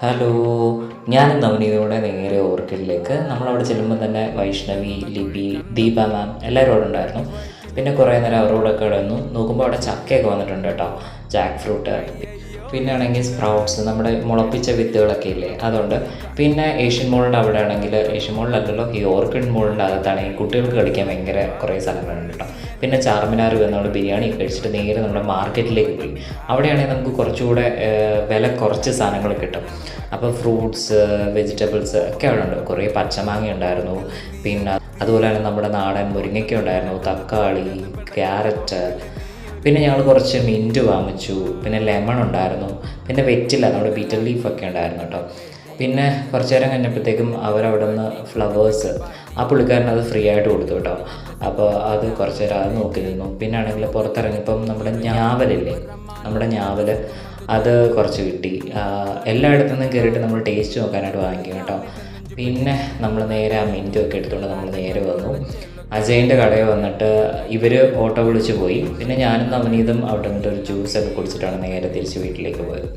Hello, ഞാനും നവനീതയോടെ നേരെ ഓർക്കിഡിലേക്ക്. നമ്മളവിടെ ചെല്ലുമ്പോൾ തന്നെ വൈഷ്ണവി, ലിപി, ദീപ മാം എല്ലാവരും അവിടെ ഉണ്ടായിരുന്നു. പിന്നെ കുറേ നേരം അവരോടൊക്കെ കിടന്നു. നോക്കുമ്പോൾ അവിടെ ചക്കയൊക്കെ വന്നിട്ടുണ്ട് കേട്ടോ, ജാക്ക് ഫ്രൂട്ട്. പിന്നെ ആണെങ്കിൽ സ്പ്രൗട്ട്സ്, നമ്മുടെ മുളപ്പിച്ച വിത്തുകളൊക്കെ ഇല്ലേ, അതുണ്ട്. പിന്നെ ഏഷ്യൻ മോളിൻ്റെ അവിടെ ആണെങ്കിൽ, ഏഷ്യൻ മോളിലല്ലല്ലോ, ഈ ഓർക്കിഡ് മോളിൻ്റെ അകത്താണെങ്കിൽ കുട്ടികൾക്ക് കളിക്കാൻ ഭയങ്കര കുറേ സ്ഥലങ്ങളുണ്ട് കേട്ടോ. പിന്നെ ചാർമിനാർ വന്ന് നമ്മൾ ബിരിയാണി കഴിച്ചിട്ട് നേരെ നമ്മുടെ മാർക്കറ്റിലേക്ക് പോയി. അവിടെയാണെങ്കിൽ നമുക്ക് കുറച്ചുകൂടെ വില കുറച്ച് സാധനങ്ങൾ കിട്ടും. അപ്പോൾ ഫ്രൂട്ട്സ്, വെജിറ്റബിൾസ് ഒക്കെ അവിടെ ഉണ്ട്. കുറേ പച്ചമാങ്ങ ഉണ്ടായിരുന്നു. പിന്നെ അതുപോലെ തന്നെ നമ്മുടെ നാടൻ മുരിങ്ങയ്ക്ക ഉണ്ടായിരുന്നു, തക്കാളി, ക്യാരറ്റ്. പിന്നെ ഞങ്ങൾ കുറച്ച് മിൻറ്റ് വാങ്ങിച്ചു. പിന്നെ ലെമൺ ഉണ്ടായിരുന്നു. പിന്നെ വെറ്റില, നമ്മുടെ ബീറ്റർ ലീഫൊക്കെ ഉണ്ടായിരുന്നു കേട്ടോ. പിന്നെ കുറച്ച് നേരം കഴിഞ്ഞപ്പോഴത്തേക്കും അവരവിടെ നിന്ന് ഫ്ലവേഴ്സ്, ആ പുള്ളിക്കാരൻ അത് ഫ്രീ ആയിട്ട് കൊടുത്തു കേട്ടോ. അപ്പോൾ അത് കുറച്ച് നേരം അത് നോക്കി നിന്നു. പിന്നെ ആണെങ്കിൽ പുറത്തിറങ്ങിയപ്പം നമ്മുടെ ഞാവലില്ലേ, നമ്മുടെ ഞാവൽ അത് കുറച്ച് കിട്ടി. എല്ലായിടത്തു നിന്നും കയറിയിട്ട് നമ്മൾ ടേസ്റ്റ് നോക്കാനായിട്ട് വാങ്ങിക്കും കേട്ടോ. പിന്നെ നമ്മൾ നേരെ ആ മിൻറ്റൊക്കെ എടുത്തുകൊണ്ട് നമ്മൾ നേരെ വന്നു അജയൻ്റെ കടയിൽ വന്നിട്ട്. ഇവർ ഓട്ടോ വിളിച്ച് പോയി. പിന്നെ ഞാനും നവനീതും അവിടെ നിന്നിട്ട് ഒരു ജ്യൂസൊക്കെ കുടിച്ചിട്ടാണ് നേരെ തിരിച്ച് വീട്ടിലേക്ക് പോയത്.